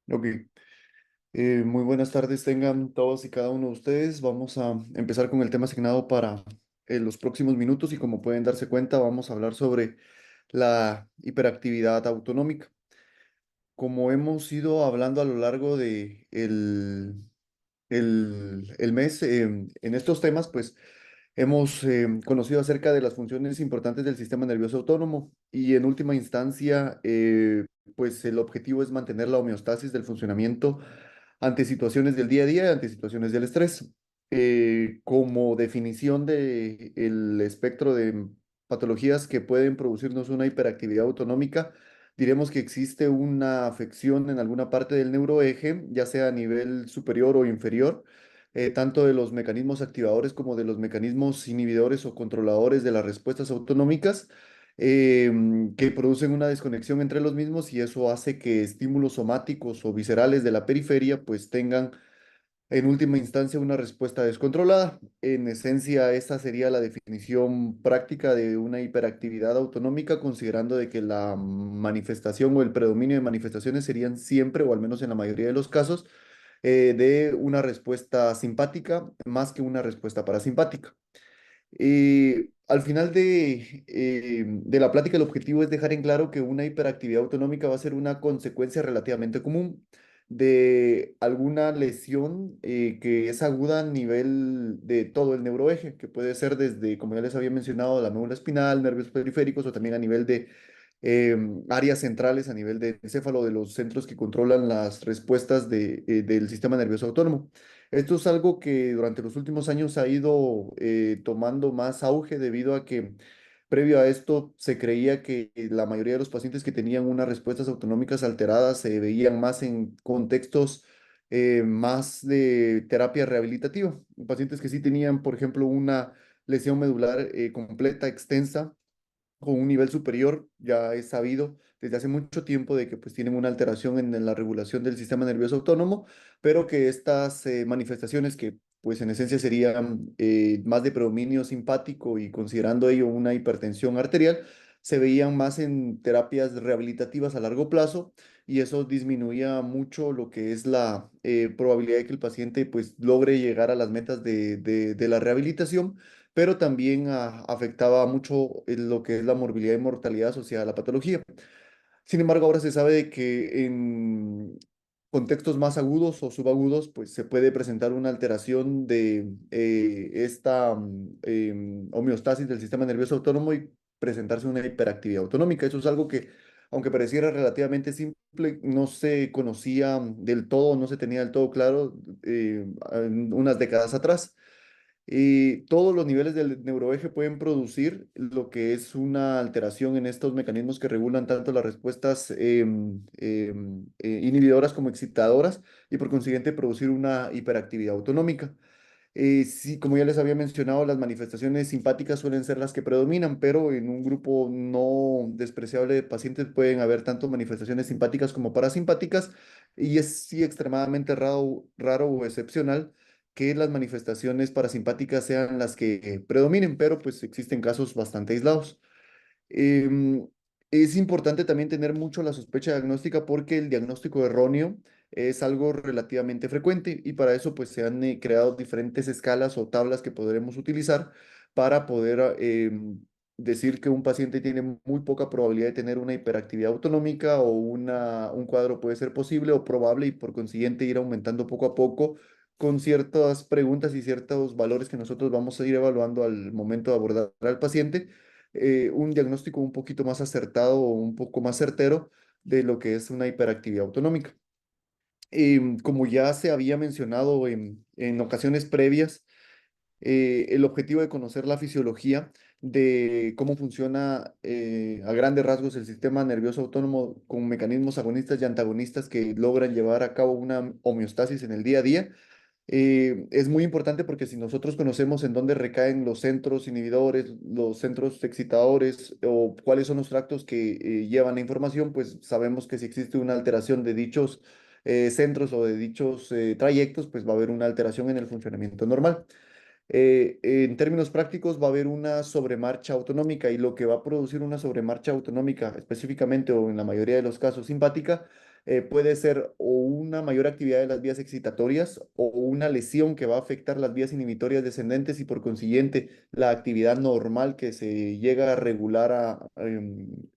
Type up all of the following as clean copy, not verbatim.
Ok, muy buenas tardes tengan todos y cada uno de ustedes. Vamos a empezar con el tema asignado para los próximos minutos y como pueden darse cuenta vamos a hablar sobre la hiperactividad autonómica. Como hemos ido hablando a lo largo de el mes en estos temas, pues hemos conocido acerca de las funciones importantes del sistema nervioso autónomo y en última instancia, pues el objetivo es mantener la homeostasis del funcionamiento ante situaciones del día a día, ante situaciones del estrés. Como definición de el espectro de patologías que pueden producirnos una hiperactividad autonómica, diremos que existe una afección en alguna parte del neuroeje, ya sea a nivel superior o inferior, tanto de los mecanismos activadores como de los mecanismos inhibidores o controladores de las respuestas autonómicas, que producen una desconexión entre los mismos y eso hace que estímulos somáticos o viscerales de la periferia pues tengan en última instancia una respuesta descontrolada. En esencia, esta sería la definición práctica de una hiperactividad autonómica, considerando de que la manifestación o el predominio de manifestaciones serían siempre, o al menos en la mayoría de los casos, de una respuesta simpática más que una respuesta parasimpática. Al final de la plática, el objetivo es dejar en claro que una hiperactividad autonómica va a ser una consecuencia relativamente común de alguna lesión que es aguda a nivel de todo el neuroeje, que puede ser desde, como ya les había mencionado, la médula espinal, nervios periféricos o también a nivel de áreas centrales, a nivel del encéfalo, de los centros que controlan las respuestas del sistema nervioso autónomo. Esto es algo que durante los últimos años ha ido tomando más auge debido a que previo a esto se creía que la mayoría de los pacientes que tenían unas respuestas autonómicas alteradas se veían más en contextos más de terapia rehabilitativa. Pacientes que sí tenían, por ejemplo, una lesión medular completa, extensa, con un nivel superior, ya es sabido desde hace mucho tiempo de que pues tienen una alteración en la regulación del sistema nervioso autónomo, pero que estas manifestaciones que pues en esencia serían más de predominio simpático y considerando ello una hipertensión arterial, se veían más en terapias rehabilitativas a largo plazo y eso disminuía mucho lo que es la probabilidad de que el paciente pues logre llegar a las metas de la rehabilitación, pero también afectaba mucho lo que es la morbilidad y mortalidad asociada a la patología. Sin embargo, ahora se sabe de que en contextos más agudos o subagudos, pues se puede presentar una alteración de esta homeostasis del sistema nervioso autónomo y presentarse una hiperactividad autonómica. Eso es algo que, aunque pareciera relativamente simple, no se conocía del todo, no se tenía del todo claro unas décadas atrás. Y todos los niveles del neuroeje pueden producir lo que es una alteración en estos mecanismos que regulan tanto las respuestas inhibidoras como excitadoras y por consiguiente producir una hiperactividad autonómica. Sí, como ya les había mencionado, las manifestaciones simpáticas suelen ser las que predominan, pero en un grupo no despreciable de pacientes pueden haber tanto manifestaciones simpáticas como parasimpáticas y es sí extremadamente raro o excepcional que las manifestaciones parasimpáticas sean las que predominen, pero pues existen casos bastante aislados. Em, es importante también tener mucho la sospecha diagnóstica porque el diagnóstico erróneo es algo relativamente frecuente y para eso pues se han creado diferentes escalas o tablas que podremos utilizar para poder decir que un paciente tiene muy poca probabilidad de tener una hiperactividad autonómica o un cuadro puede ser posible o probable y por consiguiente ir aumentando poco a poco con ciertas preguntas y ciertos valores que nosotros vamos a ir evaluando al momento de abordar al paciente, un diagnóstico un poquito más acertado o un poco más certero de lo que es una hiperactividad autonómica. Como ya se había mencionado en ocasiones previas, el objetivo de conocer la fisiología de cómo funciona a grandes rasgos el sistema nervioso autónomo con mecanismos agonistas y antagonistas que logran llevar a cabo una homeostasis en el día a día es muy importante porque si nosotros conocemos en dónde recaen los centros inhibidores, los centros excitadores o cuáles son los tractos que llevan la información, pues sabemos que si existe una alteración de dichos centros o de dichos trayectos, pues va a haber una alteración en el funcionamiento normal. En términos prácticos, va a haber una sobremarcha autonómica y lo que va a producir una sobremarcha autonómica, específicamente o en la mayoría de los casos simpática, puede ser o una mayor actividad de las vías excitatorias o una lesión que va a afectar las vías inhibitorias descendentes y por consiguiente la actividad normal que se llega a regular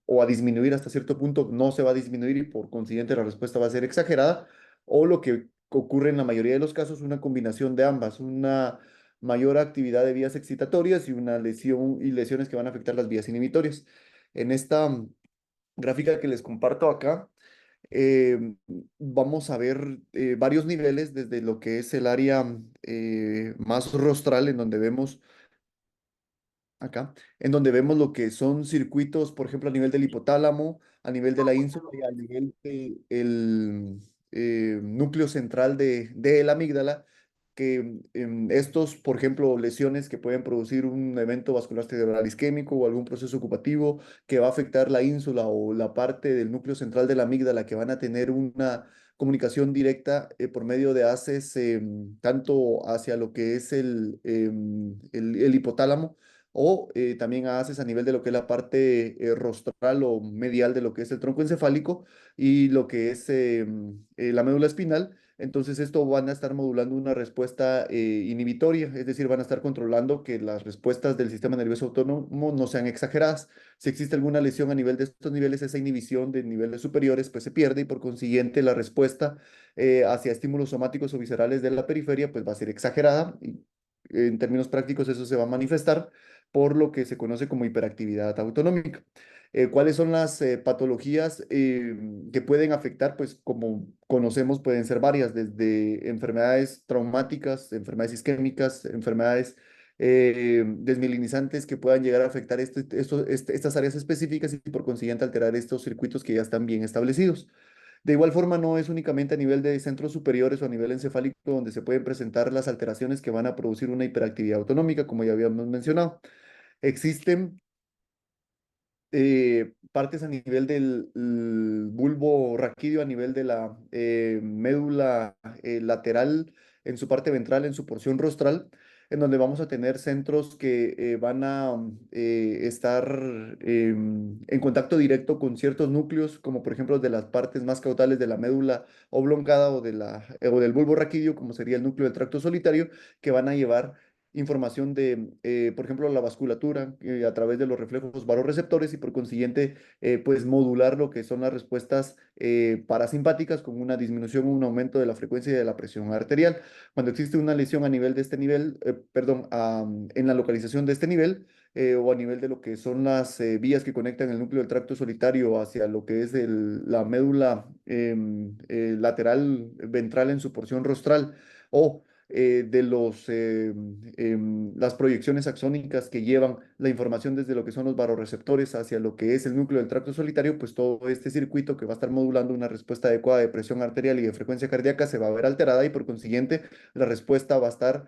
o a disminuir hasta cierto punto no se va a disminuir y por consiguiente la respuesta va a ser exagerada, o lo que ocurre en la mayoría de los casos, una combinación de ambas, una mayor actividad de vías excitatorias y una lesión y lesiones que van a afectar las vías inhibitorias. En esta gráfica que les comparto acá, eh, vamos a ver varios niveles desde lo que es el área más rostral, en donde vemos acá, en donde vemos lo que son circuitos, por ejemplo, a nivel del hipotálamo, a nivel de la ínsula y a nivel del núcleo central de la amígdala, que estos, por ejemplo, lesiones que pueden producir un evento vascular cerebral isquémico o algún proceso ocupativo que va a afectar la ínsula o la parte del núcleo central de la amígdala, que van a tener una comunicación directa por medio de haces tanto hacia lo que es el hipotálamo o también haces a nivel de lo que es la parte rostral o medial de lo que es el tronco encefálico y lo que es la médula espinal. Entonces, esto van a estar modulando una respuesta inhibitoria, es decir, van a estar controlando que las respuestas del sistema nervioso autónomo no sean exageradas. Si existe alguna lesión a nivel de estos niveles, esa inhibición de niveles superiores pues se pierde y por consiguiente la respuesta hacia estímulos somáticos o viscerales de la periferia pues va a ser exagerada y en términos prácticos eso se va a manifestar por lo que se conoce como hiperactividad autonómica. ¿Cuáles son las patologías que pueden afectar? Pues como conocemos, pueden ser varias, desde enfermedades traumáticas, enfermedades isquémicas, enfermedades desmielinizantes que puedan llegar a afectar estas áreas específicas y por consiguiente alterar estos circuitos que ya están bien establecidos. De igual forma, no es únicamente a nivel de centros superiores o a nivel encefálico donde se pueden presentar las alteraciones que van a producir una hiperactividad autonómica, como ya habíamos mencionado. Existen partes a nivel del bulbo raquídeo, a nivel de la médula lateral, en su parte ventral, en su porción rostral, en donde vamos a tener centros que van a estar en contacto directo con ciertos núcleos, como por ejemplo de las partes más caudales de la médula oblongada o del bulbo raquídeo, como sería el núcleo del tracto solitario, que van a llevar información de, por ejemplo, la vasculatura a través de los reflejos varoreceptores y por consiguiente, pues modular lo que son las respuestas parasimpáticas con una disminución o un aumento de la frecuencia y de la presión arterial. Cuando existe una lesión a nivel de este nivel, perdón, en la localización de este nivel, o a nivel de lo que son las vías que conectan el núcleo del tracto solitario hacia lo que es la médula lateral ventral en su porción rostral, o de las proyecciones axónicas que llevan la información desde lo que son los varoreceptores hacia lo que es el núcleo del tracto solitario, pues todo este circuito que va a estar modulando una respuesta adecuada de presión arterial y de frecuencia cardíaca se va a ver alterada y por consiguiente la respuesta va a estar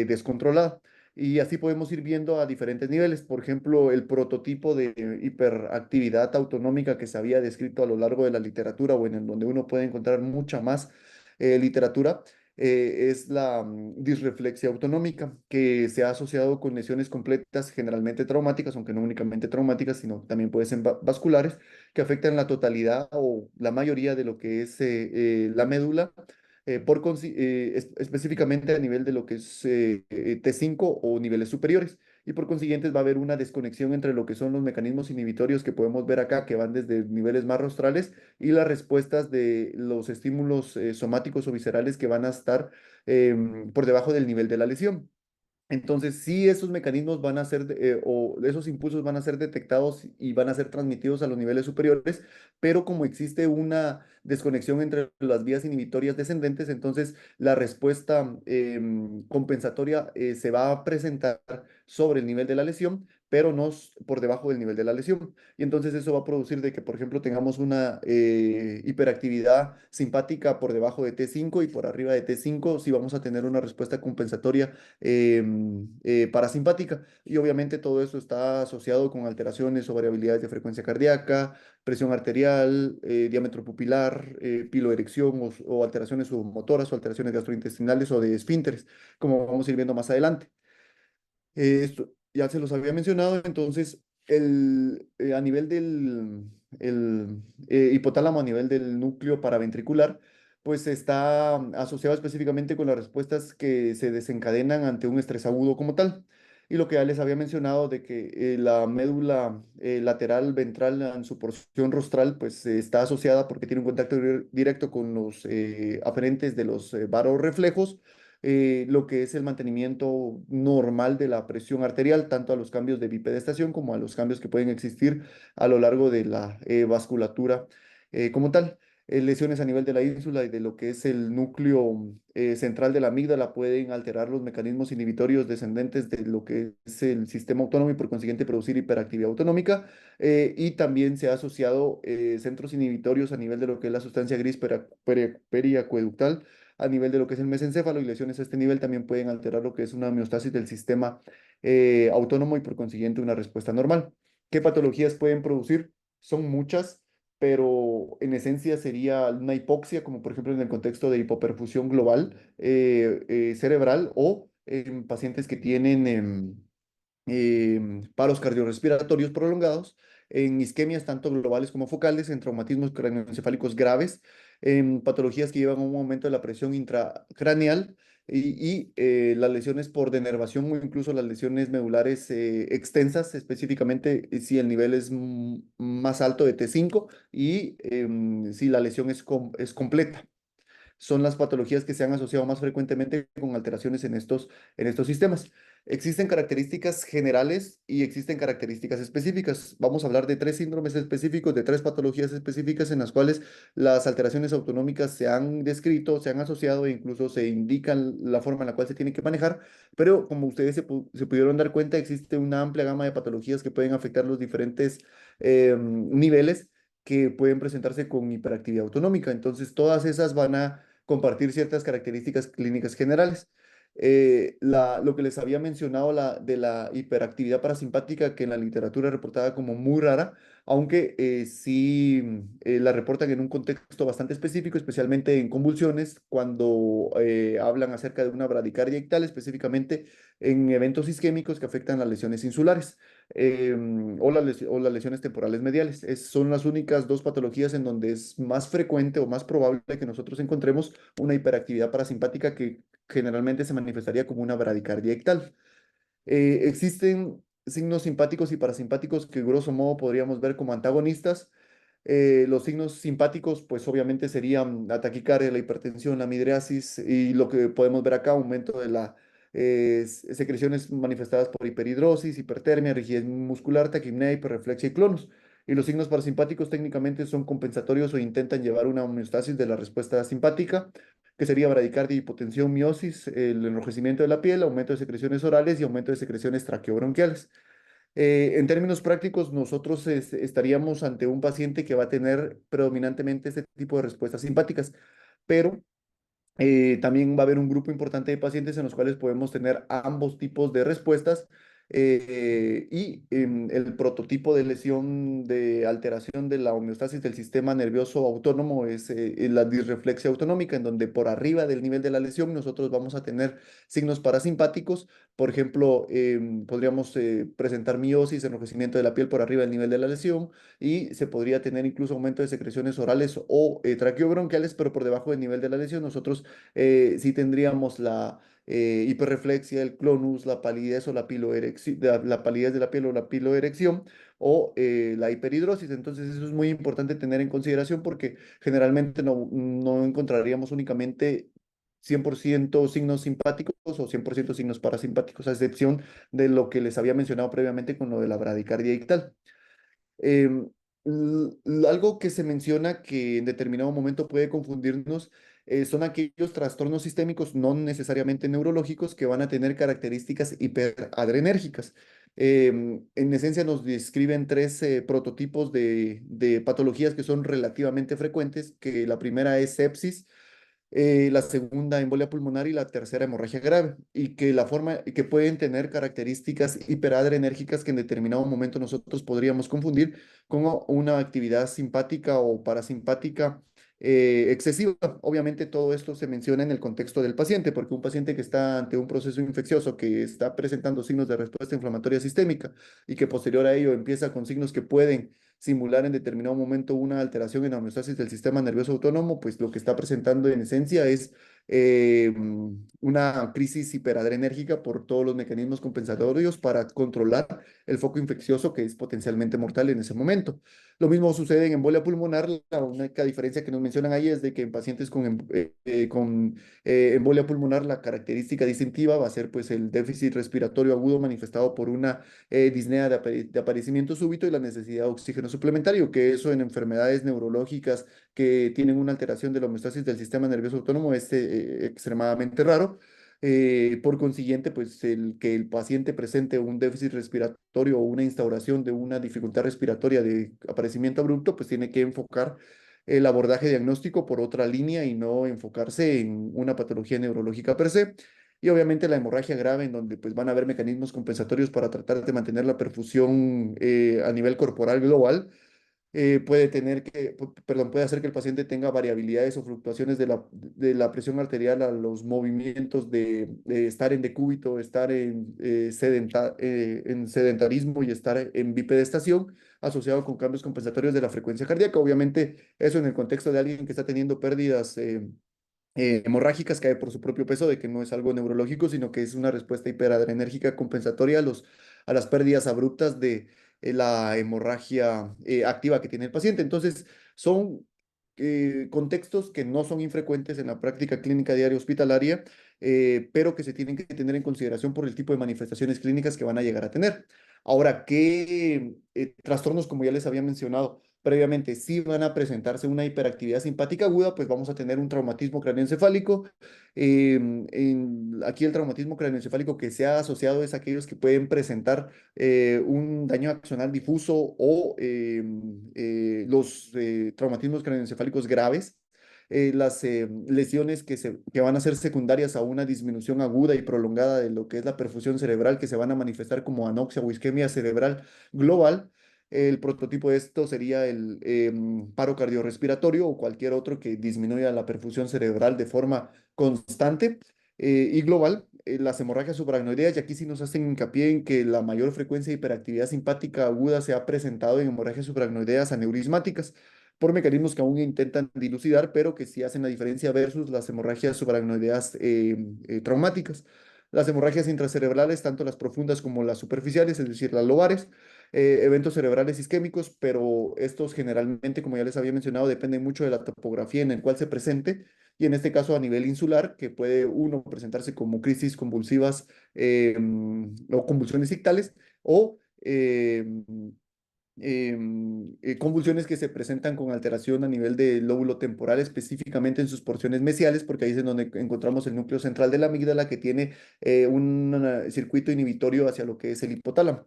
descontrolada. Y así podemos ir viendo a diferentes niveles. Por ejemplo, el prototipo de hiperactividad autonómica que se había descrito a lo largo de la literatura o en el donde uno puede encontrar mucha más literatura, es la disreflexia autonómica, que se ha asociado con lesiones completas, generalmente traumáticas, aunque no únicamente traumáticas, sino también pueden ser vasculares, que afectan la totalidad o la mayoría de lo que es la médula, específicamente a nivel de lo que es T5 o niveles superiores. Y por consiguiente va a haber una desconexión entre lo que son los mecanismos inhibitorios que podemos ver acá, que van desde niveles más rostrales, y las respuestas de los estímulos somáticos o viscerales que van a estar por debajo del nivel de la lesión. Entonces, sí, esos mecanismos van a ser, o esos impulsos van a ser detectados y van a ser transmitidos a los niveles superiores, pero como existe una desconexión entre las vías inhibitorias descendentes, entonces la respuesta compensatoria se va a presentar sobre el nivel de la lesión, pero no por debajo del nivel de la lesión. Y entonces eso va a producir de que, por ejemplo, tengamos una hiperactividad simpática por debajo de T5 y por arriba de T5, sí vamos a tener una respuesta compensatoria parasimpática. Y obviamente todo eso está asociado con alteraciones o variabilidades de frecuencia cardíaca, presión arterial, diámetro pupilar, piloerección o alteraciones motoras o alteraciones gastrointestinales o de esfínteres, como vamos a ir viendo más adelante. Esto ya se los había mencionado, entonces a nivel el hipotálamo a nivel del núcleo paraventricular, pues está asociado específicamente con las respuestas que se desencadenan ante un estrés agudo como tal. Y lo que ya les había mencionado de que la médula lateral ventral en su porción rostral, pues está asociada porque tiene un contacto directo con los aferentes de los varorreflejos, lo que es el mantenimiento normal de la presión arterial, tanto a los cambios de bipedestación como a los cambios que pueden existir a lo largo de la vasculatura como tal. Lesiones a nivel de la ínsula y de lo que es el núcleo central de la amígdala pueden alterar los mecanismos inhibitorios descendentes de lo que es el sistema autónomo y por consiguiente producir hiperactividad autonómica. Y también se ha asociado centros inhibitorios a nivel de lo que es la sustancia gris periacueductal, a nivel de lo que es el mesencéfalo, y lesiones a este nivel también pueden alterar lo que es una homeostasis del sistema autónomo y por consiguiente una respuesta normal. ¿Qué patologías pueden producir? Son muchas, pero en esencia sería una hipoxia, como por ejemplo en el contexto de hipoperfusión global cerebral, o en pacientes que tienen paros cardiorrespiratorios prolongados, en isquemias tanto globales como focales, en traumatismos craneoencefálicos graves, en patologías que llevan a un aumento de la presión intracraneal y las lesiones por denervación o incluso las lesiones medulares extensas, específicamente si el nivel es más alto de T5 y si la lesión es completa. Son las patologías que se han asociado más frecuentemente con alteraciones en estos sistemas. Existen características generales y existen características específicas. Vamos a hablar de tres síndromes específicos, de tres patologías específicas en las cuales las alteraciones autonómicas se han descrito, se han asociado e incluso se indican la forma en la cual se tiene que manejar, pero como ustedes se pudieron dar cuenta, existe una amplia gama de patologías que pueden afectar los diferentes niveles que pueden presentarse con hiperactividad autonómica. Entonces, todas esas van a compartir ciertas características clínicas generales. Lo que les había mencionado de la hiperactividad parasimpática, que en la literatura es reportada como muy rara, aunque sí la reportan en un contexto bastante específico, especialmente en convulsiones, cuando hablan acerca de una bradicardia ictal, específicamente en eventos isquémicos que afectan las lesiones insulares o las lesiones temporales mediales. Son las únicas dos patologías en donde es más frecuente o más probable que nosotros encontremos una hiperactividad parasimpática que generalmente se manifestaría como una bradicardia ictal. Existen signos simpáticos y parasimpáticos que grosso modo podríamos ver como antagonistas. Los signos simpáticos, pues obviamente serían la taquicardia, la hipertensión, la midriasis y lo que podemos ver acá, aumento de la secreciones manifestadas por hiperhidrosis, hipertermia, rigidez muscular, taquipnea, hiperreflexia y clonus. Y los signos parasimpáticos técnicamente son compensatorios o intentan llevar una homeostasis de la respuesta simpática, que sería bradicardia, hipotensión, miosis, el enrojecimiento de la piel, aumento de secreciones orales y aumento de secreciones traqueobronquiales. En términos prácticos, nosotros estaríamos ante un paciente que va a tener predominantemente este tipo de respuestas simpáticas, pero también va a haber un grupo importante de pacientes en los cuales podemos tener ambos tipos de respuestas el prototipo de lesión de alteración de la homeostasis del sistema nervioso autónomo es la disreflexia autonómica, en donde por arriba del nivel de la lesión nosotros vamos a tener signos parasimpáticos. Por ejemplo, podríamos presentar miosis, enrojecimiento de la piel por arriba del nivel de la lesión, y se podría tener incluso aumento de secreciones orales o traqueobronquiales, pero por debajo del nivel de la lesión nosotros sí tendríamos la hiperreflexia, el clonus, la palidez o la palidez de la piel o la piloerección o la hiperhidrosis. Entonces eso es muy importante tener en consideración porque generalmente no encontraríamos únicamente 100% signos simpáticos o 100% signos parasimpáticos, a excepción de lo que les había mencionado previamente con lo de la bradicardia ictal. Em, Algo que se menciona que en determinado momento puede confundirnos son aquellos trastornos sistémicos no necesariamente neurológicos que van a tener características hiperadrenérgicas. En esencia nos describen tres prototipos de patologías que son relativamente frecuentes, que la primera es sepsis, la segunda embolia pulmonar y la tercera hemorragia grave, y que la forma que pueden tener características hiperadrenérgicas que en determinado momento nosotros podríamos confundir con una actividad simpática o parasimpática excesiva. Obviamente todo esto se menciona en el contexto del paciente, porque un paciente que está ante un proceso infeccioso, que está presentando signos de respuesta inflamatoria sistémica y que posterior a ello empieza con signos que pueden simular en determinado momento una alteración en la homeostasis del sistema nervioso autónomo, pues lo que está presentando en esencia es una crisis hiperadrenérgica por todos los mecanismos compensatorios para controlar el foco infeccioso que es potencialmente mortal en ese momento. Lo mismo sucede en embolia pulmonar. La única diferencia que nos mencionan ahí es de que en pacientes con embolia pulmonar la característica distintiva va a ser pues el déficit respiratorio agudo manifestado por una disnea de aparecimiento súbito y la necesidad de oxígeno suplementario, que eso en enfermedades neurológicas que tienen una alteración de la homeostasis del sistema nervioso autónomo es extremadamente raro. Por consiguiente, pues el que el paciente presente un déficit respiratorio o una instauración de una dificultad respiratoria de aparecimiento abrupto, pues tiene que enfocar el abordaje diagnóstico por otra línea y no enfocarse en una patología neurológica per se. Y obviamente la hemorragia grave, en donde pues van a haber mecanismos compensatorios para tratar de mantener la perfusión a nivel corporal global, puede hacer que el paciente tenga variabilidades o fluctuaciones de la presión arterial a los movimientos de estar en decúbito, estar en sedentarismo y estar en bipedestación, asociado con cambios compensatorios de la frecuencia cardíaca. Obviamente, eso en el contexto de alguien que está teniendo pérdidas hemorrágicas cae por su propio peso, de que no es algo neurológico, sino que es una respuesta hiperadrenérgica compensatoria a las pérdidas abruptas de la hemorragia activa que tiene el paciente. Entonces, son contextos que no son infrecuentes en la práctica clínica diaria hospitalaria, pero que se tienen que tener en consideración por el tipo de manifestaciones clínicas que van a llegar a tener. Ahora, ¿qué trastornos, como ya les había mencionado previamente, si van a presentarse una hiperactividad simpática aguda, pues vamos a tener un traumatismo craneoencefálico? Aquí el traumatismo craneoencefálico que se ha asociado es aquellos que pueden presentar un daño axonal difuso o los traumatismos craneoencefálicos graves. Las lesiones que van a ser secundarias a una disminución aguda y prolongada de lo que es la perfusión cerebral, que se van a manifestar como anoxia o isquemia cerebral global. El prototipo de esto sería el paro cardiorrespiratorio o cualquier otro que disminuya la perfusión cerebral de forma constante y global. Las hemorragias subaracnoideas, y aquí sí nos hacen hincapié en que la mayor frecuencia de hiperactividad simpática aguda se ha presentado en hemorragias subaracnoideas aneurismáticas por mecanismos que aún intentan dilucidar, pero que sí hacen la diferencia versus las hemorragias subaracnoideas traumáticas. Las hemorragias intracerebrales, tanto las profundas como las superficiales, es decir, las lobares, eventos cerebrales isquémicos, pero estos generalmente, como ya les había mencionado, dependen mucho de la topografía en el cual se presente, y en este caso a nivel insular, que puede uno presentarse como crisis convulsivas o convulsiones ictales, o convulsiones que se presentan con alteración a nivel del lóbulo temporal, específicamente en sus porciones mesiales, porque ahí es en donde encontramos el núcleo central de la amígdala que tiene un circuito inhibitorio hacia lo que es el hipotálamo.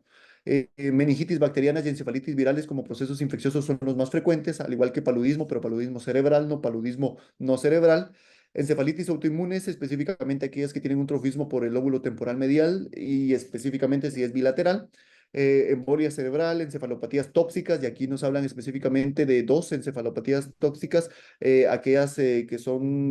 Meningitis bacterianas y encefalitis virales como procesos infecciosos son los más frecuentes, al igual que paludismo, pero paludismo cerebral, no paludismo no cerebral. Encefalitis autoinmunes, específicamente aquellas que tienen un trofismo por el lóbulo temporal medial y específicamente si es bilateral. Embolia cerebral, encefalopatías tóxicas, y aquí nos hablan específicamente de dos encefalopatías tóxicas, aquellas que son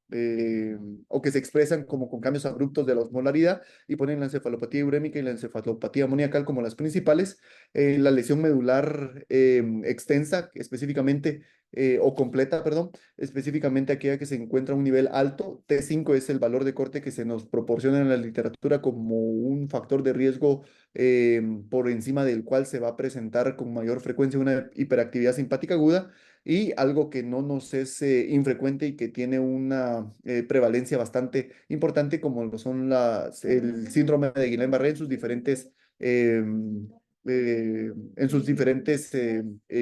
eh, o que se expresan como con cambios abruptos de la osmolaridad y ponen la encefalopatía urémica y la encefalopatía amoníacal como las principales. La lesión medular extensa, específicamente, o completa, perdón, específicamente aquella que se encuentra a un nivel alto. T5 es el valor de corte que se nos proporciona en la literatura como un factor de riesgo por encima del cual se va a presentar con mayor frecuencia una hiperactividad simpática aguda, y algo que no nos es infrecuente y que tiene una prevalencia bastante importante, como lo son el síndrome de Guillain-Barré en sus diferentes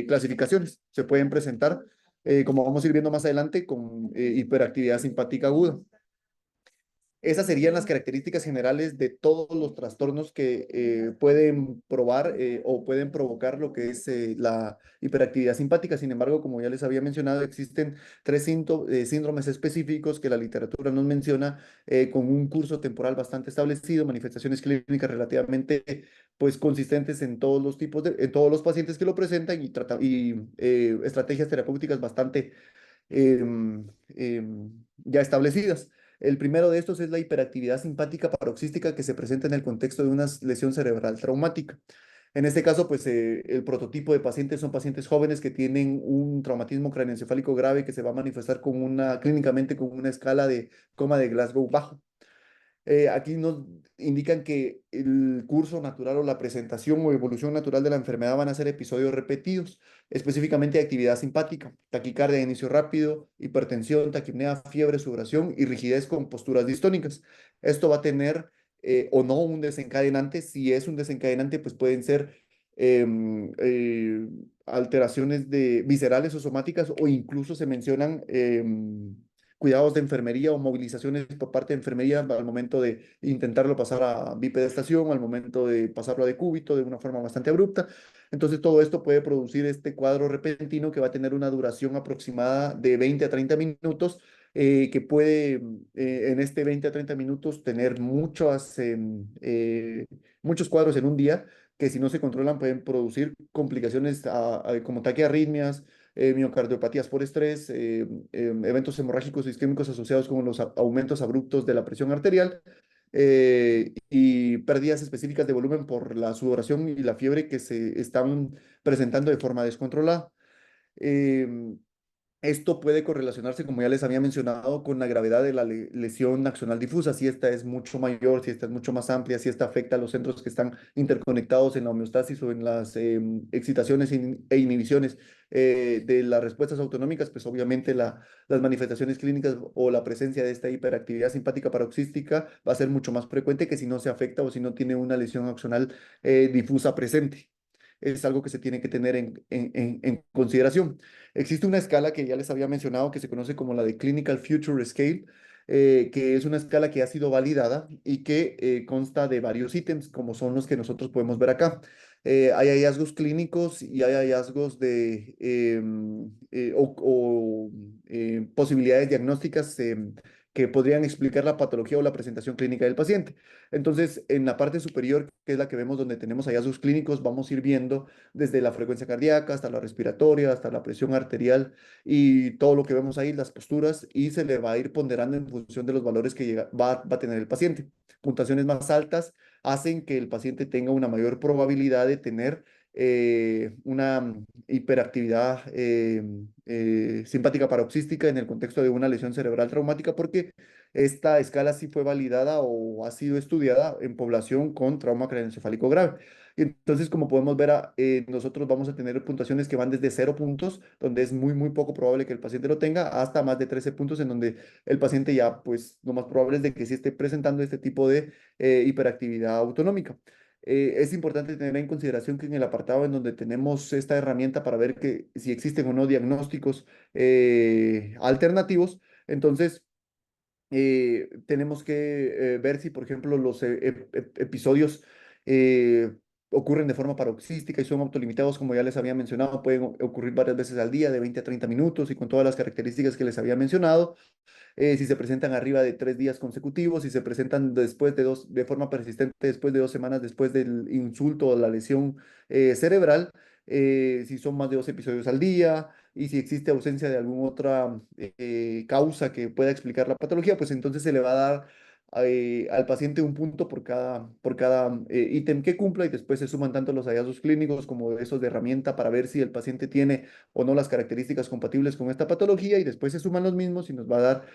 clasificaciones. Se pueden presentar, como vamos a ir viendo más adelante, con hiperactividad simpática aguda. Esas serían las características generales de todos los trastornos que pueden probar o pueden provocar lo que es la hiperactividad simpática. Sin embargo, como ya les había mencionado, existen tres síndromes específicos que la literatura nos menciona, con un curso temporal bastante establecido, manifestaciones clínicas relativamente pues consistentes en todos los en todos los pacientes que lo presentan, y estrategias terapéuticas bastante ya establecidas. El primero de estos es la hiperactividad simpática paroxística que se presenta en el contexto de una lesión cerebral traumática. En este caso, pues el prototipo de pacientes son pacientes jóvenes que tienen un traumatismo craneoencefálico grave que se va a manifestar clínicamente con una escala de coma de Glasgow bajo. Aquí nos indican que el curso natural o la presentación o evolución natural de la enfermedad van a ser episodios repetidos, específicamente de actividad simpática, taquicardia de inicio rápido, hipertensión, taquipnea, fiebre, sudoración y rigidez con posturas distónicas. Esto va a tener o no un desencadenante. Si es un desencadenante, pues pueden ser alteraciones viscerales o somáticas, o incluso se mencionan cuidados de enfermería o movilizaciones por parte de enfermería al momento de intentarlo pasar a bipedestación, al momento de pasarlo a decúbito de una forma bastante abrupta. Entonces todo esto puede producir este cuadro repentino que va a tener una duración aproximada de 20 a 30 minutos, que puede en este 20 a 30 minutos tener muchos cuadros en un día que si no se controlan pueden producir complicaciones como taquiarritmias, miocardiopatías por estrés, eventos hemorrágicos isquémicos asociados con los aumentos abruptos de la presión arterial, y pérdidas específicas de volumen por la sudoración y la fiebre que se están presentando de forma descontrolada. Em, Esto puede correlacionarse, como ya les había mencionado, con la gravedad de la lesión axonal difusa. Si esta es mucho mayor, si esta es mucho más amplia, si esta afecta a los centros que están interconectados en la homeostasis o en las excitaciones e inhibiciones de las respuestas autonómicas, pues obviamente las manifestaciones clínicas o la presencia de esta hiperactividad simpática paroxística va a ser mucho más frecuente que si no se afecta o si no tiene una lesión axonal difusa presente. Es algo que se tiene que tener en consideración. Existe una escala que ya les había mencionado que se conoce como la de Clinical Future Scale, que es una escala que ha sido validada y que consta de varios ítems, como son los que nosotros podemos ver acá. Hay hallazgos clínicos y hay hallazgos de posibilidades diagnósticas que podrían explicar la patología o la presentación clínica del paciente. Entonces, en la parte superior, que es la que vemos donde tenemos hallazgos clínicos, vamos a ir viendo desde la frecuencia cardíaca hasta la respiratoria, hasta la presión arterial y todo lo que vemos ahí, las posturas, y se le va a ir ponderando en función de los valores que va a tener el paciente. Puntuaciones más altas hacen que el paciente tenga una mayor probabilidad de tener una hiperactividad simpática paroxística en el contexto de una lesión cerebral traumática, porque esta escala sí fue validada o ha sido estudiada en población con trauma craneoencefálico grave. Y entonces, como podemos ver, nosotros vamos a tener puntuaciones que van desde 0 puntos, donde es muy, muy poco probable que el paciente lo tenga, hasta más de 13 puntos, en donde el paciente ya, pues, lo más probable es de que sí esté presentando este tipo de hiperactividad autonómica. Es importante tener en consideración que en el apartado en donde tenemos esta herramienta para ver que si existen o no diagnósticos alternativos, entonces tenemos que ver si, por ejemplo, los episodios eh, ocurren de forma paroxística y son autolimitados, como ya les había mencionado, pueden ocurrir varias veces al día, de 20 a 30 minutos y con todas las características que les había mencionado. Si se presentan arriba de 3 días consecutivos, si se presentan de forma persistente después de 2 semanas después del insulto o la lesión cerebral, si son más de 2 episodios al día, y si existe ausencia de alguna otra causa que pueda explicar la patología, pues entonces se le va a dar al paciente un punto por cada ítem que cumpla, y después se suman tanto los hallazgos clínicos como esos de herramienta para ver si el paciente tiene o no las características compatibles con esta patología, y después se suman los mismos y nos va a dar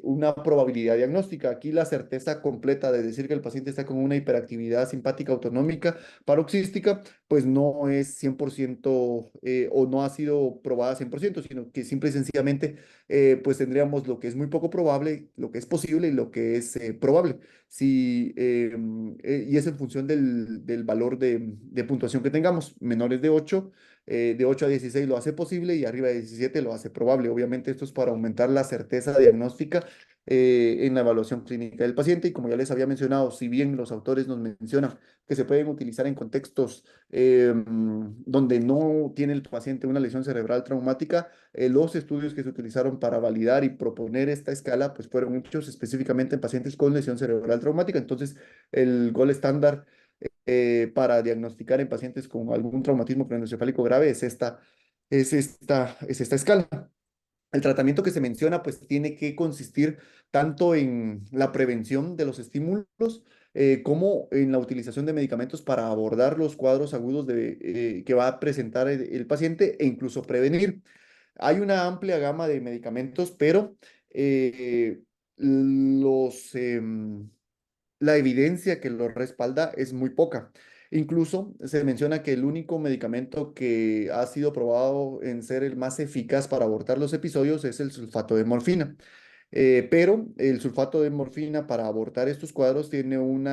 una probabilidad diagnóstica. Aquí la certeza completa de decir que el paciente está con una hiperactividad simpática autonómica paroxística, pues no es 100% o no ha sido probada 100%, sino que simple y sencillamente pues tendríamos lo que es muy poco probable, lo que es posible y lo que es probable. Y es en función del valor de puntuación que tengamos. Menores de 8 a 16 lo hace posible y arriba de 17 lo hace probable. Obviamente esto es para aumentar la certeza diagnóstica en la evaluación clínica del paciente. Y como ya les había mencionado, si bien los autores nos mencionan que se pueden utilizar en contextos donde no tiene el paciente una lesión cerebral traumática, los estudios que se utilizaron para validar y proponer esta escala pues fueron hechos específicamente en pacientes con lesión cerebral traumática. Entonces, el gol estándar para diagnosticar en pacientes con algún traumatismo craneoencefálico grave es esta escala. El tratamiento que se menciona, pues tiene que consistir tanto en la prevención de los estímulos, como en la utilización de medicamentos para abordar los cuadros agudos que va a presentar el paciente e incluso prevenir. Hay una amplia gama de medicamentos, pero eh, los, la evidencia que lo respalda es muy poca. Incluso se menciona que el único medicamento que ha sido probado en ser el más eficaz para abortar los episodios es el sulfato de morfina. Pero el sulfato de morfina para abortar estos cuadros tiene un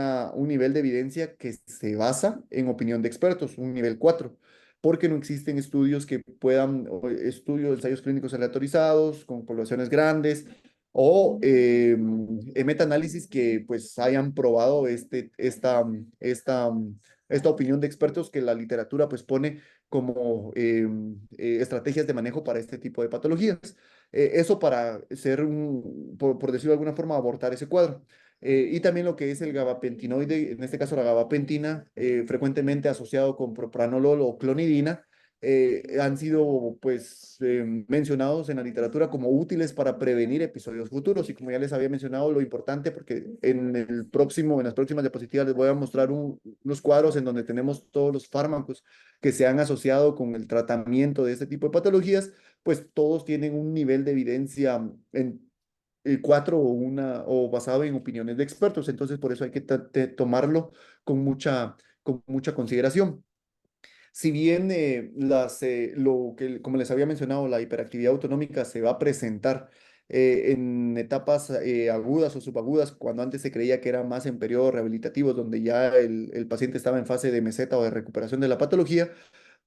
nivel de evidencia que se basa en opinión de expertos, un nivel 4, porque no existen estudios que puedan, estudios, ensayos clínicos aleatorizados con poblaciones grandes o metaanálisis que pues hayan probado esta opinión de expertos que la literatura pues pone como estrategias de manejo para este tipo de patologías. Eso para ser por decirlo de alguna forma, abortar ese cuadro. Y también lo que es el gabapentinoide, en este caso la gabapentina, frecuentemente asociado con propranolol o clonidina, han sido pues mencionados en la literatura como útiles para prevenir episodios futuros. Y como ya les había mencionado, lo importante, porque en las próximas diapositivas les voy a mostrar unos cuadros en donde tenemos todos los fármacos que se han asociado con el tratamiento de este tipo de patologías, pues todos tienen un nivel de evidencia en cuatro o basado en opiniones de expertos. Entonces, por eso hay que tomarlo con mucha consideración. Si bien como les había mencionado, la hiperactividad autonómica se va a presentar en etapas agudas o subagudas, cuando antes se creía que era más en periodos rehabilitativos, donde ya el paciente estaba en fase de meseta o de recuperación de la patología,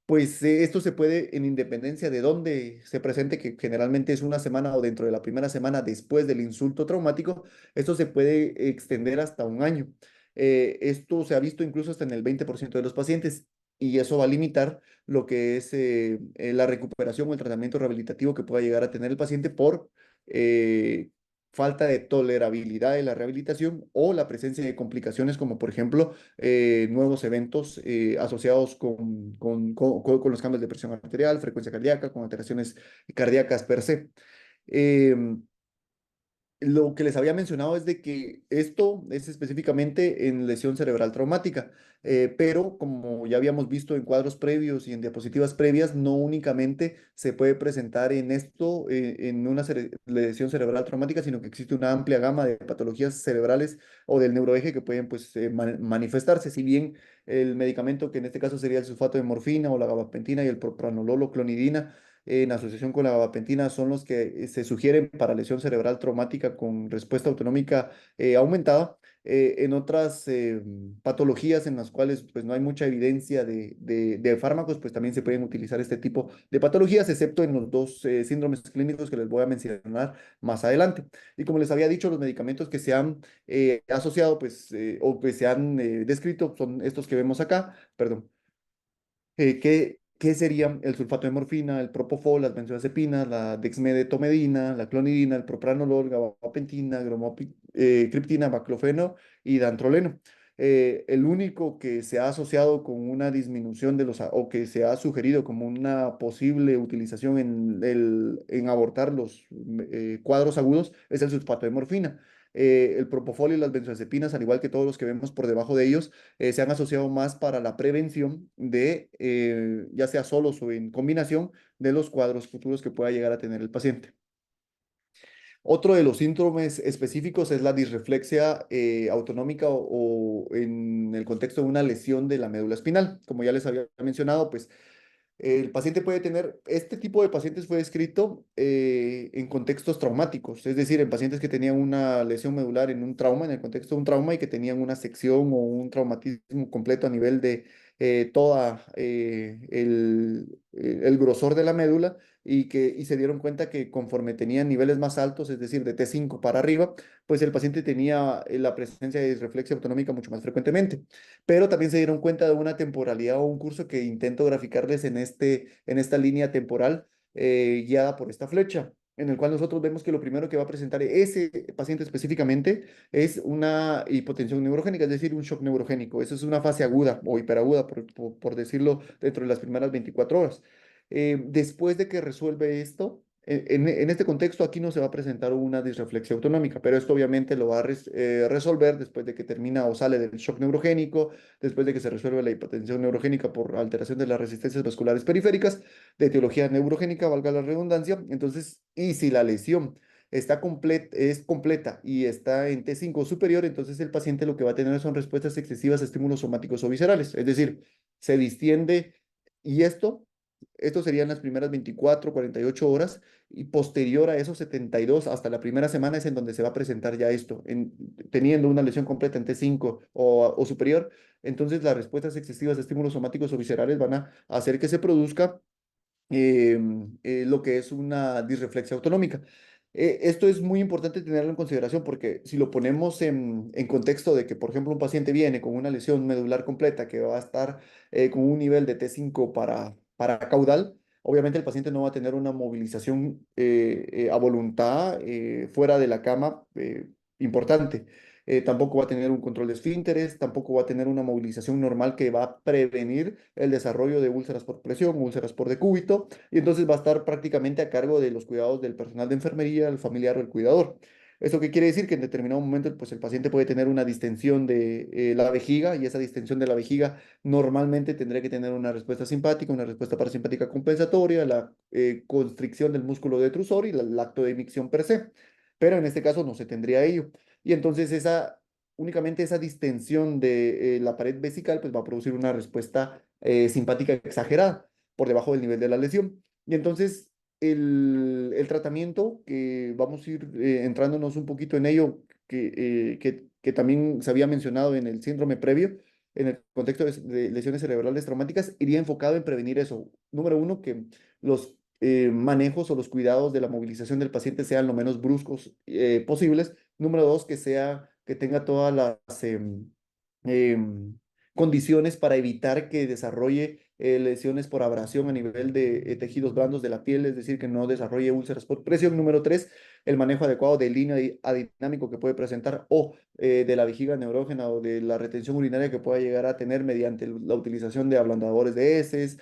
pues esto se puede, en independencia de dónde se presente, que generalmente es una semana o dentro de la primera semana después del insulto traumático, esto se puede extender hasta un año. Esto se ha visto incluso hasta en el 20% de los pacientes y eso va a limitar lo que es la recuperación o el tratamiento rehabilitativo que pueda llegar a tener el paciente por eh, falta de tolerabilidad de la rehabilitación o la presencia de complicaciones como por ejemplo nuevos eventos asociados con los cambios de presión arterial, frecuencia cardíaca, con alteraciones cardíacas per se. Em, lo que les había mencionado es de que esto es específicamente en lesión cerebral traumática, pero como ya habíamos visto en cuadros previos y en diapositivas previas, no únicamente se puede presentar en esto, en una lesión cerebral traumática, sino que existe una amplia gama de patologías cerebrales o del neuroeje que pueden pues, manifestarse. Si bien el medicamento, que en este caso sería el sulfato de morfina o la gabapentina y el propranolol o clonidina, en asociación con la gabapentina son los que se sugieren para lesión cerebral traumática con respuesta autonómica aumentada. En otras patologías en las cuales pues, no hay mucha evidencia de fármacos, pues también se pueden utilizar este tipo de patologías, excepto en los dos síndromes clínicos que les voy a mencionar más adelante. Y como les había dicho, los medicamentos que se han asociado o que se han descrito son estos que vemos acá, perdón, ¿qué serían el sulfato de morfina, el propofol, las benzodiazepinas, la dexmedetomidina, la clonidina, el propranolol, gabapentina, criptina, baclofeno y dantroleno? El único que se ha asociado con una disminución o que se ha sugerido como una posible utilización en abortar los cuadros agudos es el sulfato de morfina. El propofol y las benzodiazepinas, al igual que todos los que vemos por debajo de ellos, se han asociado más para la prevención de, ya sea solos o en combinación, de los cuadros futuros que pueda llegar a tener el paciente. Otro de los síndromes específicos es la disreflexia autonómica o en el contexto de una lesión de la médula espinal. Como ya les había mencionado, pues el paciente puede tener, este tipo de pacientes fue descrito en contextos traumáticos, es decir, en pacientes que tenían una lesión medular en un trauma, en el contexto de un trauma y que tenían una sección o un traumatismo completo a nivel de toda el grosor de la médula y se dieron cuenta que conforme tenían niveles más altos, es decir, de T5 para arriba, pues el paciente tenía la presencia de disreflexia autonómica mucho más frecuentemente, pero también se dieron cuenta de una temporalidad o un curso que intento graficarles en esta línea temporal guiada por esta flecha, en el cual nosotros vemos que lo primero que va a presentar ese paciente específicamente es una hipotensión neurogénica, es decir, un shock neurogénico. Eso es una fase aguda o hiperaguda, por decirlo, dentro de las primeras 24 horas. Después de que resuelve esto, En este contexto, aquí no se va a presentar una disreflexia autonómica, pero esto obviamente lo va a resolver después de que termina o sale del shock neurogénico, después de que se resuelve la hipertensión neurogénica por alteración de las resistencias vasculares periféricas, de etiología neurogénica, valga la redundancia. Entonces, y si la lesión es completa y está en T5 superior, entonces el paciente lo que va a tener son respuestas excesivas a estímulos somáticos o viscerales, es decir, se distiende y esto serían las primeras 24, 48 horas y posterior a esos 72 hasta la primera semana es en donde se va a presentar ya esto, teniendo una lesión completa en T5 o superior, entonces las respuestas excesivas a estímulos somáticos o viscerales van a hacer que se produzca lo que es una disreflexia autonómica. Esto es muy importante tenerlo en consideración porque si lo ponemos en contexto de que, por ejemplo, un paciente viene con una lesión medular completa que va a estar con un nivel de T5 para caudal, obviamente el paciente no va a tener una movilización a voluntad fuera de la cama importante. Tampoco va a tener un control de esfínteres, tampoco va a tener una movilización normal que va a prevenir el desarrollo de úlceras por presión, úlceras por decúbito, y entonces va a estar prácticamente a cargo de los cuidados del personal de enfermería, el familiar o el cuidador. ¿Esto qué quiere decir? Que en determinado momento, pues el paciente puede tener una distensión de la vejiga y esa distensión de la vejiga normalmente tendría que tener una respuesta simpática, una respuesta parasimpática compensatoria, la constricción del músculo detrusor y el acto de emicción per se. Pero en este caso no se tendría ello. Y entonces únicamente esa distensión de la pared vesical pues va a producir una respuesta simpática exagerada por debajo del nivel de la lesión. Y entonces el tratamiento, que vamos a ir entrándonos un poquito en ello, que también se había mencionado en el síndrome previo, en el contexto de lesiones cerebrales traumáticas, iría enfocado en prevenir eso. Número uno, que los manejos o los cuidados de la movilización del paciente sean lo menos bruscos posibles. Número dos, que tenga todas las em, condiciones para evitar que desarrolle lesiones por abrasión a nivel de tejidos blandos de la piel, es decir, que no desarrolle úlceras por presión. Número tres, el manejo adecuado del línea adinámico que puede presentar o de la vejiga neurógena o de la retención urinaria que pueda llegar a tener mediante la utilización de ablandadores de heces,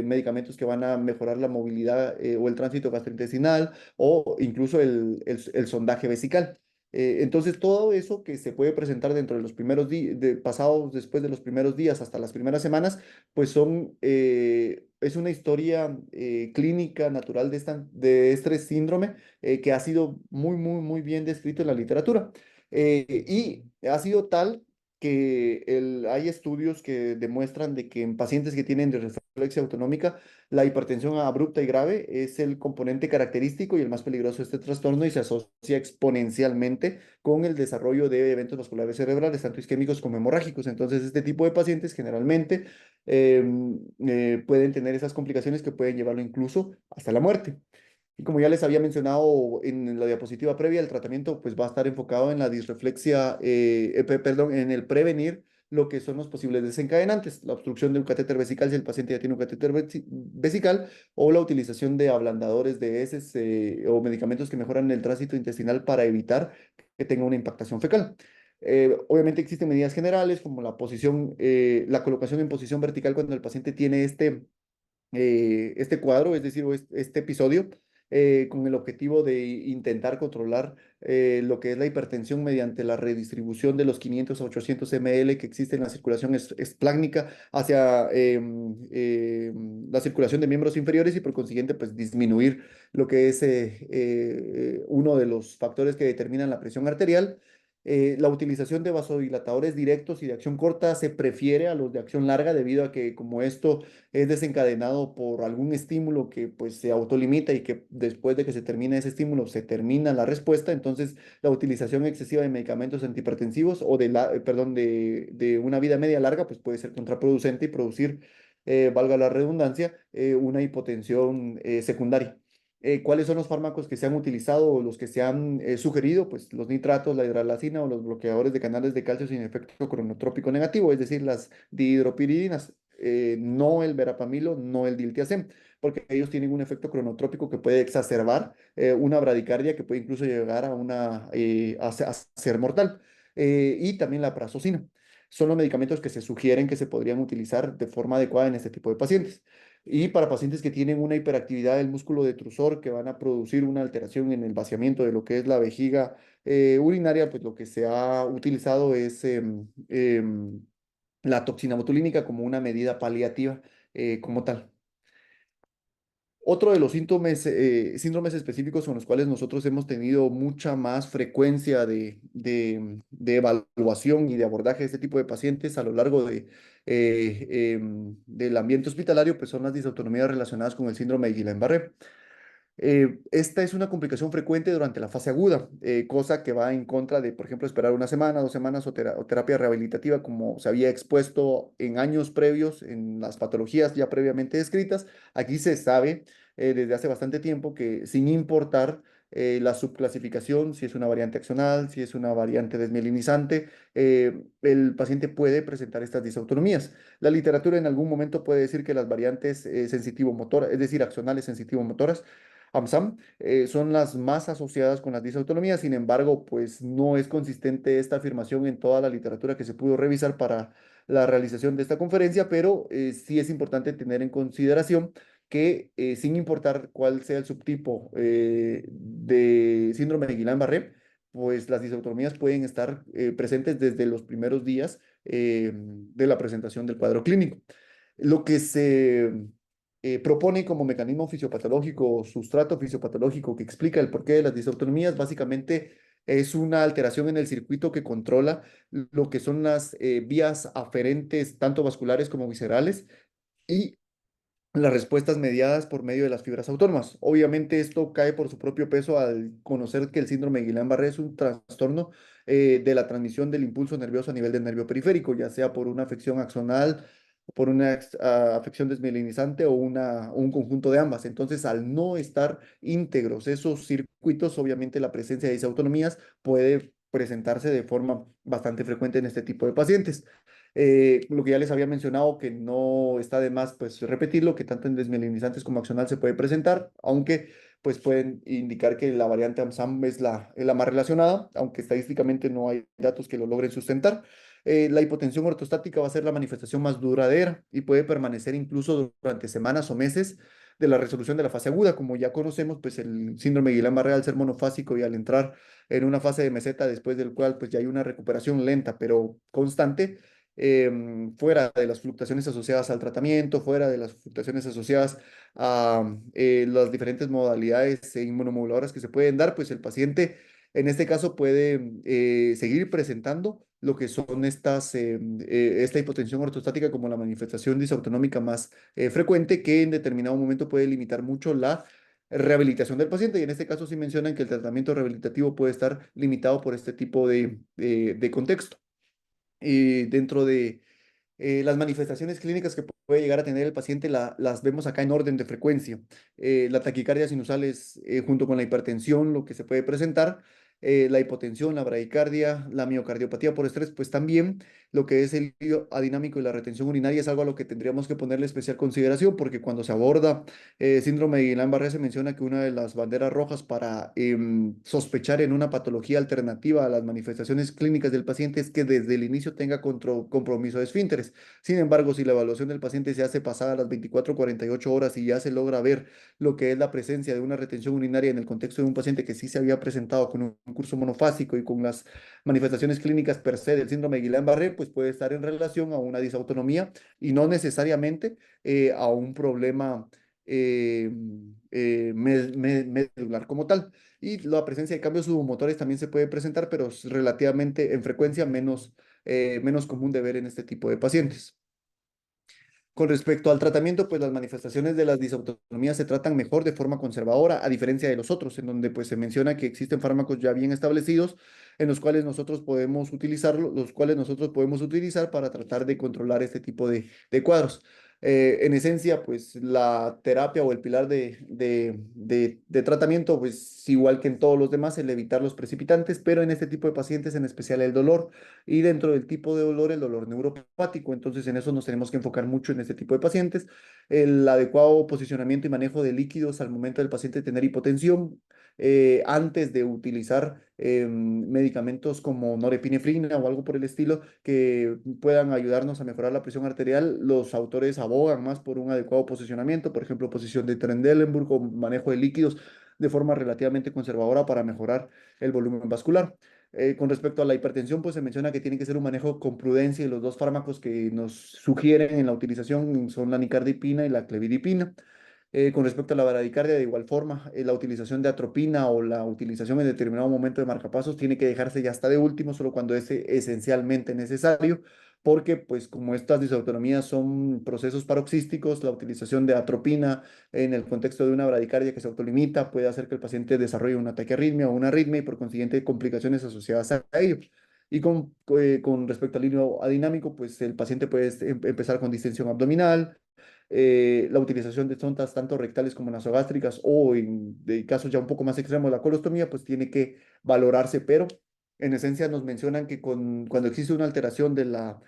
medicamentos que van a mejorar la movilidad o el tránsito gastrointestinal o incluso el sondaje vesical. Entonces, todo eso que se puede presentar dentro de los primeros días, pasados después de los primeros días hasta las primeras semanas, pues es una historia clínica natural de este síndrome que ha sido muy, muy, muy bien descrito en la literatura. Y ha sido tal que hay estudios que demuestran de que en pacientes que tienen disreflexia autonómica, la hipertensión abrupta y grave es el componente característico y el más peligroso de este trastorno y se asocia exponencialmente con el desarrollo de eventos vasculares cerebrales, tanto isquémicos como hemorrágicos. Entonces, este tipo de pacientes generalmente pueden tener esas complicaciones que pueden llevarlo incluso hasta la muerte. Y como ya les había mencionado en la diapositiva previa, el tratamiento pues va a estar enfocado en la disreflexia, perdón, en el prevenir lo que son los posibles desencadenantes, la obstrucción de un catéter vesical si el paciente ya tiene un catéter vesical o la utilización de ablandadores de heces o medicamentos que mejoran el tránsito intestinal para evitar que tenga una impactación fecal. Obviamente existen medidas generales como la colocación en posición vertical cuando el paciente tiene este cuadro, es decir, este episodio, con el objetivo de intentar controlar lo que es la hipertensión mediante la redistribución de los 500 a 800 ml que existe en la circulación esplácnica hacia la circulación de miembros inferiores y por consiguiente pues disminuir lo que es uno de los factores que determinan la presión arterial. La utilización de vasodilatadores directos y de acción corta se prefiere a los de acción larga debido a que como esto es desencadenado por algún estímulo que pues se autolimita y que después de que se termina ese estímulo se termina la respuesta, entonces la utilización excesiva de medicamentos antihipertensivos o perdón, de una vida media larga pues puede ser contraproducente y producir, valga la redundancia, una hipotensión secundaria. ¿Cuáles son los fármacos que se han utilizado o los que se han sugerido? Pues los nitratos, la hidralazina o los bloqueadores de canales de calcio sin efecto cronotrópico negativo, es decir, las dihidropiridinas, no el verapamilo, no el diltiazem, porque ellos tienen un efecto cronotrópico que puede exacerbar una bradicardia que puede incluso llegar a ser mortal. Y también la prazosina. Son los medicamentos que se sugieren que se podrían utilizar de forma adecuada en este tipo de pacientes. Y para pacientes que tienen una hiperactividad del músculo detrusor, que van a producir una alteración en el vaciamiento de lo que es la vejiga urinaria, pues lo que se ha utilizado es la toxina botulínica como una medida paliativa como tal. Otro de los síndromes específicos con los cuales nosotros hemos tenido mucha más frecuencia de evaluación y de abordaje de este tipo de pacientes a lo largo del ambiente hospitalario, pues son las disautonomías relacionadas con el síndrome de Guillain-Barré. Esta es una complicación frecuente durante la fase aguda, cosa que va en contra de, por ejemplo, esperar una semana, 2 semanas o terapia rehabilitativa, como se había expuesto en años previos en las patologías ya previamente descritas. Aquí se sabe desde hace bastante tiempo que sin importar la subclasificación, si es una variante axonal, si es una variante desmielinizante, el paciente puede presentar estas disautonomías. La literatura en algún momento puede decir que las variantes sensitivo-motoras, es decir, axonales sensitivo-motoras, AMSAM, son las más asociadas con las disautonomías. Sin embargo, pues no es consistente esta afirmación en toda la literatura que se pudo revisar para la realización de esta conferencia, pero sí es importante tener en consideración que sin importar cuál sea el subtipo de síndrome de Guillain-Barré, pues las disautonomías pueden estar presentes desde los primeros días de la presentación del cuadro clínico. Lo que se propone como mecanismo fisiopatológico o sustrato fisiopatológico que explica el porqué de las disautonomías, básicamente es una alteración en el circuito que controla lo que son las vías aferentes, tanto vasculares como viscerales, y las respuestas mediadas por medio de las fibras autónomas. Obviamente esto cae por su propio peso al conocer que el síndrome de Guillain-Barré es un trastorno de la transmisión del impulso nervioso a nivel del nervio periférico, ya sea por una afección axonal, por una afección desmielinizante o un conjunto de ambas. Entonces, al no estar íntegros esos circuitos, obviamente la presencia de disautonomías puede presentarse de forma bastante frecuente en este tipo de pacientes. Lo que ya les había mencionado, que no está de más pues repetirlo, que tanto en desmielinizantes como axonal se puede presentar, aunque pues pueden indicar que la variante AMSAM es la más relacionada, aunque estadísticamente no hay datos que lo logren sustentar. La hipotensión ortostática va a ser la manifestación más duradera y puede permanecer incluso durante semanas o meses de la resolución de la fase aguda. Como ya conocemos, pues el síndrome de Guillain-Barré al ser monofásico y al entrar en una fase de meseta después del cual pues ya hay una recuperación lenta pero constante, fuera de las fluctuaciones asociadas al tratamiento, fuera de las fluctuaciones asociadas a las diferentes modalidades inmunomoduladoras que se pueden dar, pues el paciente en este caso puede seguir presentando lo que son esta hipotensión ortostática como la manifestación disautonómica más frecuente, que en determinado momento puede limitar mucho la rehabilitación del paciente. Y en este caso sí mencionan que el tratamiento rehabilitativo puede estar limitado por este tipo de contexto. Dentro de las manifestaciones clínicas que puede llegar a tener el paciente las vemos acá en orden de frecuencia. La taquicardia sinusal es junto con la hipertensión lo que se puede presentar. La hipotensión, la bradicardia, la miocardiopatía por estrés, pues también lo que es el líquido adinámico y la retención urinaria es algo a lo que tendríamos que ponerle especial consideración porque cuando se aborda síndrome de Guillain-Barré se menciona que una de las banderas rojas para sospechar en una patología alternativa a las manifestaciones clínicas del paciente es que desde el inicio tenga compromiso de esfínteres. Sin embargo, si la evaluación del paciente se hace pasada las 24 o 48 horas y ya se logra ver lo que es la presencia de una retención urinaria en el contexto de un paciente que sí se había presentado con un curso monofásico y con las manifestaciones clínicas per se del síndrome de Guillain-Barré, pues puede estar en relación a una disautonomía y no necesariamente a un problema eh, medular como tal. Y la presencia de cambios submotores también se puede presentar, pero es relativamente en frecuencia menos común de ver en este tipo de pacientes. Con respecto al tratamiento, pues las manifestaciones de las disautonomías se tratan mejor de forma conservadora, a diferencia de los otros, en donde pues se menciona que existen fármacos ya bien establecidos en los cuales nosotros podemos utilizar para tratar de controlar este tipo de cuadros. En esencia, pues la terapia o el pilar de tratamiento, pues igual que en todos los demás, el evitar los precipitantes, pero en este tipo de pacientes, en especial el dolor, y dentro del tipo de dolor, el dolor neuropático. Entonces, en eso nos tenemos que enfocar mucho en este tipo de pacientes. El adecuado posicionamiento y manejo de líquidos al momento del paciente tener hipotensión, antes de utilizar medicamentos como norepinefrina o algo por el estilo que puedan ayudarnos a mejorar la presión arterial. Los autores abogan más por un adecuado posicionamiento, por ejemplo, posición de Trendelenburg o manejo de líquidos de forma relativamente conservadora para mejorar el volumen vascular. Con respecto a la hipertensión, pues se menciona que tiene que ser un manejo con prudencia y los dos fármacos que nos sugieren en la utilización son la nicardipina y la clevidipina. Con respecto a la bradicardia, de igual forma, la utilización de atropina o la utilización en determinado momento de marcapasos tiene que dejarse ya hasta de último, solo cuando es esencialmente necesario, porque pues como estas disautonomías son procesos paroxísticos, la utilización de atropina en el contexto de una bradicardia que se autolimita puede hacer que el paciente desarrolle una taquiarritmia o una arritmia y por consiguiente complicaciones asociadas a ello. Y con respecto al hilo adinámico, pues el paciente puede empezar con distensión abdominal, la utilización de sondas tanto rectales como nasogástricas o en de casos ya un poco más extremos, la colostomía, pues tiene que valorarse, pero en esencia nos mencionan que cuando existe una alteración de la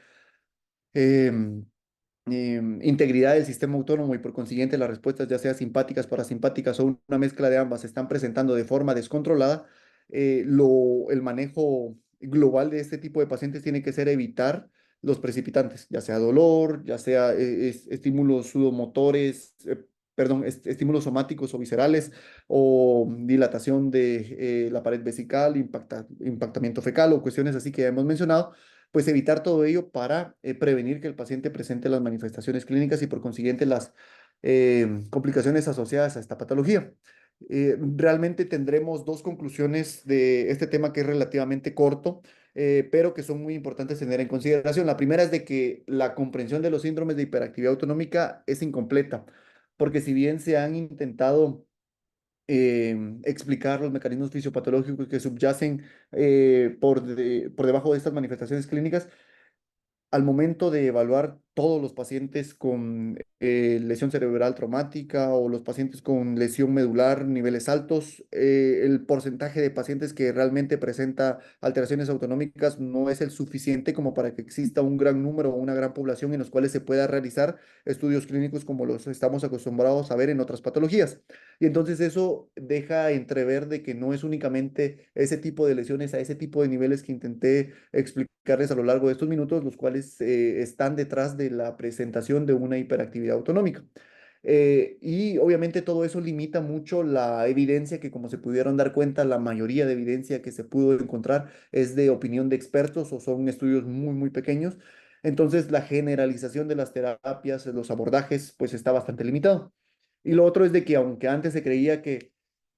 em, integridad del sistema autónomo y por consiguiente las respuestas, ya sea simpáticas, parasimpáticas o una mezcla de ambas, se están presentando de forma descontrolada, el manejo global de este tipo de pacientes tiene que ser evitar los precipitantes, ya sea dolor, ya sea estímulos sudomotores, perdón, estímulos somáticos o viscerales o dilatación de la pared vesical, impactamiento fecal o cuestiones así que ya hemos mencionado, pues evitar todo ello para prevenir que el paciente presente las manifestaciones clínicas y por consiguiente las complicaciones asociadas a esta patología. Realmente tendremos dos conclusiones de este tema que es relativamente corto, pero que son muy importantes tener en consideración. La primera es de que la comprensión de los síndromes de hiperactividad autonómica es incompleta, porque si bien se han intentado explicar los mecanismos fisiopatológicos que subyacen por debajo de estas manifestaciones clínicas, al momento de evaluar todos los pacientes con lesión cerebral traumática o los pacientes con lesión medular, niveles altos, el porcentaje de pacientes que realmente presenta alteraciones autonómicas no es el suficiente como para que exista un gran número o una gran población en los cuales se pueda realizar estudios clínicos como los estamos acostumbrados a ver en otras patologías. Y entonces eso deja entrever de que no es únicamente ese tipo de lesiones a ese tipo de niveles que intenté explicarles a lo largo de estos minutos, los cuales están detrás de la presentación de una hiperactividad autonómica. Y obviamente todo eso limita mucho la evidencia que, como se pudieron dar cuenta, la mayoría de evidencia que se pudo encontrar es de opinión de expertos o son estudios muy, muy pequeños. Entonces, la generalización de las terapias, los abordajes, pues está bastante limitado. Y lo otro es de que aunque antes se creía que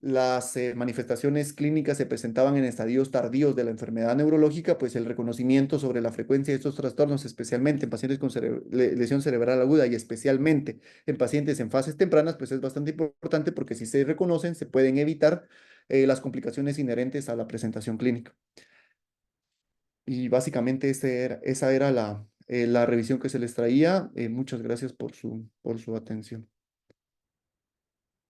las manifestaciones clínicas se presentaban en estadios tardíos de la enfermedad neurológica, pues el reconocimiento sobre la frecuencia de estos trastornos, especialmente en pacientes con lesión cerebral aguda y especialmente en pacientes en fases tempranas, pues es bastante importante porque si se reconocen, se pueden evitar las complicaciones inherentes a la presentación clínica. Y básicamente esa era la revisión que se les traía. Muchas gracias por su atención.